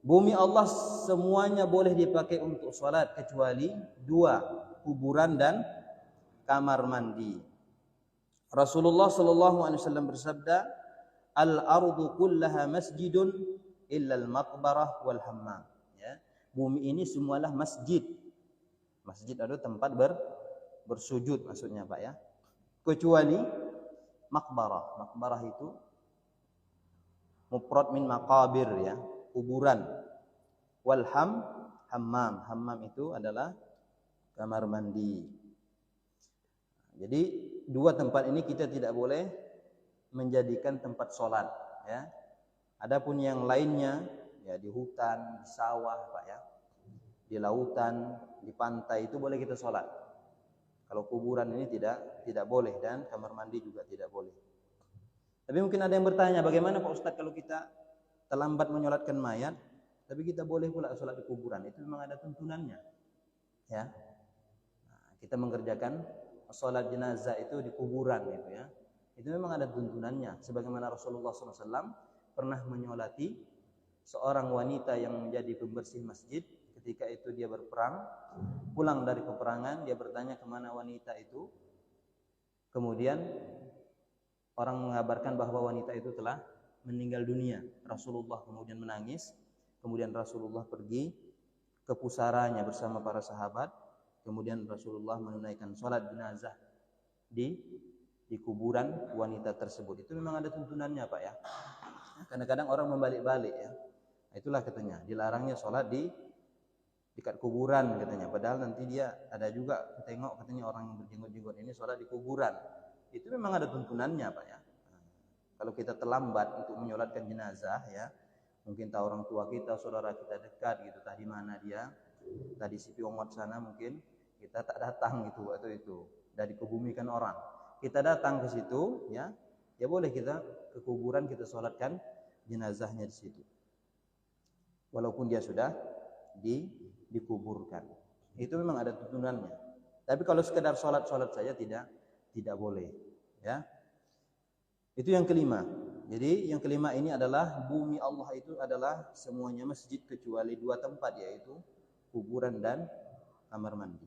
Bumi Allah semuanya boleh dipakai untuk sholat kecuali dua, kuburan dan kamar mandi. Rasulullah sallallahu alaihi wasallam bersabda, "Al-ardu kullaha masjidun illa al-maqbarah wal hammam." Ya, bumi ini semualah masjid. Masjid adalah tempat bersujud maksudnya, Pak ya. Kecuali maqbarah. Maqbarah itu mufrad min maqabir ya, kuburan. Wal hammam. Hammam itu adalah kamar mandi. Jadi dua tempat ini kita tidak boleh menjadikan tempat sholat ya. Adapun yang lainnya ya di hutan, di sawah Pak ya, di lautan, di pantai itu boleh kita sholat. Kalau kuburan ini tidak boleh dan kamar mandi juga tidak boleh. Tapi mungkin ada yang bertanya, bagaimana Pak Ustadz kalau kita terlambat menyolatkan mayat, tapi kita boleh pula sholat di kuburan? Itu memang ada tuntunannya ya. Nah, kita mengerjakan sholat jenazah itu di kuburan gitu ya. Itu memang ada tuntunannya. Sebagaimana Rasulullah SAW pernah menyolati seorang wanita yang menjadi pembersih masjid. Ketika itu dia berperang, pulang dari peperangan, dia bertanya kemana wanita itu. Kemudian orang mengabarkan bahwa wanita itu telah meninggal dunia. Rasulullah kemudian menangis. Kemudian Rasulullah pergi ke pusaranya bersama para sahabat. Kemudian Rasulullah menunaikan sholat jenazah di kuburan wanita tersebut. Itu memang ada tuntunannya Pak ya. Kadang-kadang orang membalik-balik ya. Itulah katanya, dilarangnya sholat di dekat kuburan katanya. Padahal nanti dia ada juga tengok katanya orang yang berjenggot-jenggot ini sholat di kuburan. Itu memang ada tuntunannya Pak ya. Kalau kita terlambat untuk menyolatkan jenazah ya, mungkin tahu orang tua kita, saudara kita dekat gitu, tadi mana dia, tadi si Piongot sana mungkin kita tak datang gitu atau itu, dari kebumikan orang. Kita datang ke situ ya, ya boleh kita ke kuburan kita sholatkan jenazahnya di situ. Walaupun dia sudah dikuburkan. Itu memang ada tuntunannya. Tapi kalau sekedar sholat saja tidak boleh ya. Itu yang kelima. Jadi yang kelima ini adalah bumi Allah itu adalah semuanya masjid kecuali dua tempat, yaitu kuburan dan kamar mandi.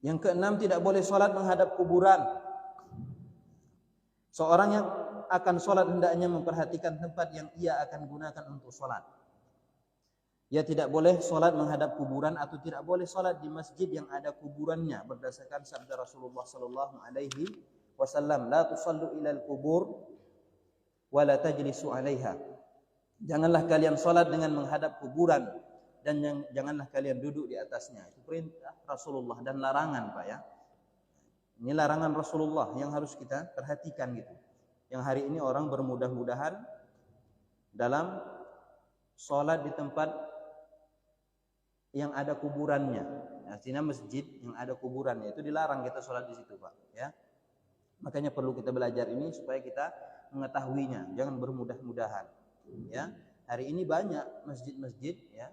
Yang keenam, tidak boleh sholat menghadap kuburan. Seorang yang akan sholat hendaknya memperhatikan tempat yang ia akan gunakan untuk sholat. Ia tidak boleh sholat menghadap kuburan atau tidak boleh sholat di masjid yang ada kuburannya, berdasarkan sabda Rasulullah sallallahu alaihi wasallam, la tusallu ilal kubur wa la tajlisu 'alaiha. Janganlah kalian sholat dengan menghadap kuburan dan janganlah kalian duduk di atasnya. Itu perintah Rasulullah dan larangan Pak ya. Ini larangan Rasulullah yang harus kita perhatikan gitu. Yang hari ini orang bermudah-mudahan dalam sholat di tempat yang ada kuburannya. Artinya masjid yang ada kuburannya itu dilarang kita sholat di situ Pak ya. Makanya perlu kita belajar ini supaya kita mengetahuinya. Jangan bermudah-mudahan ya. Hari ini banyak masjid-masjid ya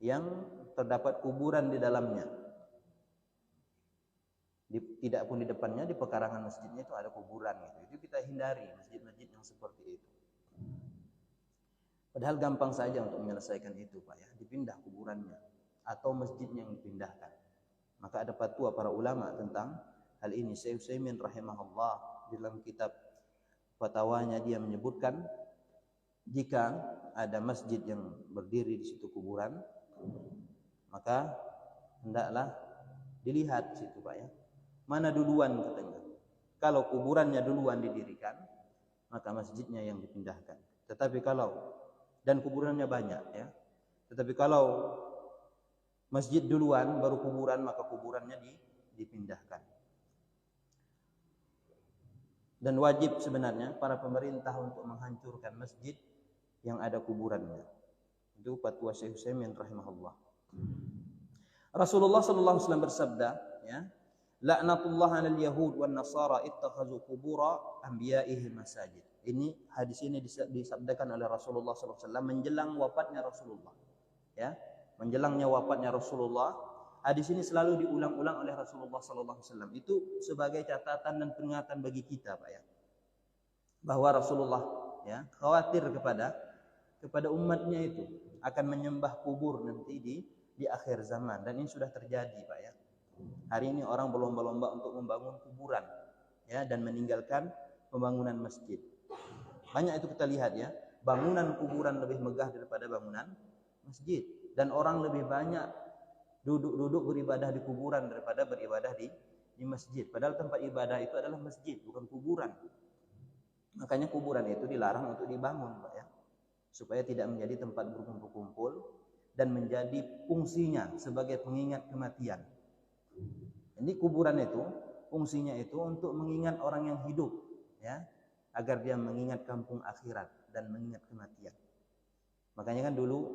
yang terdapat kuburan di dalamnya. Tidak pun di depannya, di pekarangan masjidnya itu ada kuburan gitu. Itu kita hindari masjid-masjid yang seperti itu. Padahal gampang saja untuk menyelesaikan itu Pak ya, dipindah kuburannya atau masjidnya yang dipindahkan. Maka ada fatwa para ulama tentang hal ini. Syekh Utsaimin rahimahullah dalam kitab fatwanya dia menyebutkan jika ada masjid yang berdiri di situ kuburan, maka hendaklah dilihat situ Pak ya. Mana duluan katanya. Kalau kuburannya duluan didirikan, maka masjidnya yang dipindahkan. Tetapi kalau dan kuburannya banyak ya. Tetapi kalau masjid duluan baru kuburan, maka kuburannya dipindahkan. Dan wajib sebenarnya para pemerintah untuk menghancurkan masjid yang ada kuburannya. Itu fatwa Syekh Utsaimin rahimahullah. Rasulullah sallallahu alaihi wasallam bersabda ya, la'natullah 'alal yahud wan nasara ittakhazu qubura anbiya'ihim masajid. Ini hadis ini disabdakan oleh Rasulullah sallallahu alaihi wasallam menjelang wafatnya Rasulullah. Ya, menjelangnya wafatnya Rasulullah. Hadis ini selalu diulang-ulang oleh Rasulullah sallallahu alaihi wasallam. Itu sebagai catatan dan peringatan bagi kita, Pak ya. Bahwa Rasulullah ya, khawatir kepada umatnya itu akan menyembah kubur nanti di akhir zaman, dan ini sudah terjadi, Pak ya. Hari ini orang berlomba-lomba untuk membangun kuburan, ya, dan meninggalkan pembangunan masjid. Banyak itu kita lihat ya, bangunan kuburan lebih megah daripada bangunan masjid, dan orang lebih banyak duduk beribadah di kuburan daripada beribadah di masjid. Padahal tempat ibadah itu adalah masjid, bukan kuburan. Makanya kuburan itu dilarang untuk dibangun, Pak ya, supaya tidak menjadi tempat berkumpul-kumpul dan menjadi fungsinya sebagai pengingat kematian. Jadi kuburan itu fungsinya itu untuk mengingat orang yang hidup, ya, agar dia mengingat kampung akhirat dan mengingat kematian. Makanya kan dulu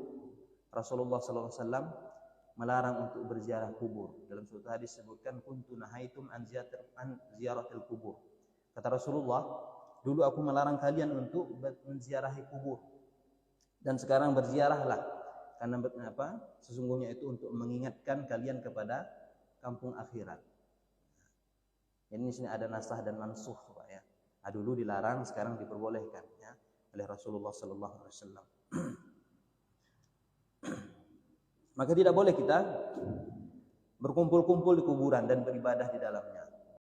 Rasulullah SAW melarang untuk berziarah kubur. Dalam suatu hadis disebutkan, kuntu nahaitum an ziyaratil kubur. Kata Rasulullah, dulu aku melarang kalian untuk menziarahi kubur, dan sekarang berziarahlah, karena apa? Sesungguhnya itu untuk mengingatkan kalian kepada kampung akhirat. Ini sini ada nasah dan mansuh, Pak ya. Dulu dilarang, sekarang diperbolehkan ya oleh Rasulullah sallallahu alaihi wasallam. Maka tidak boleh kita berkumpul-kumpul di kuburan dan beribadah di dalamnya.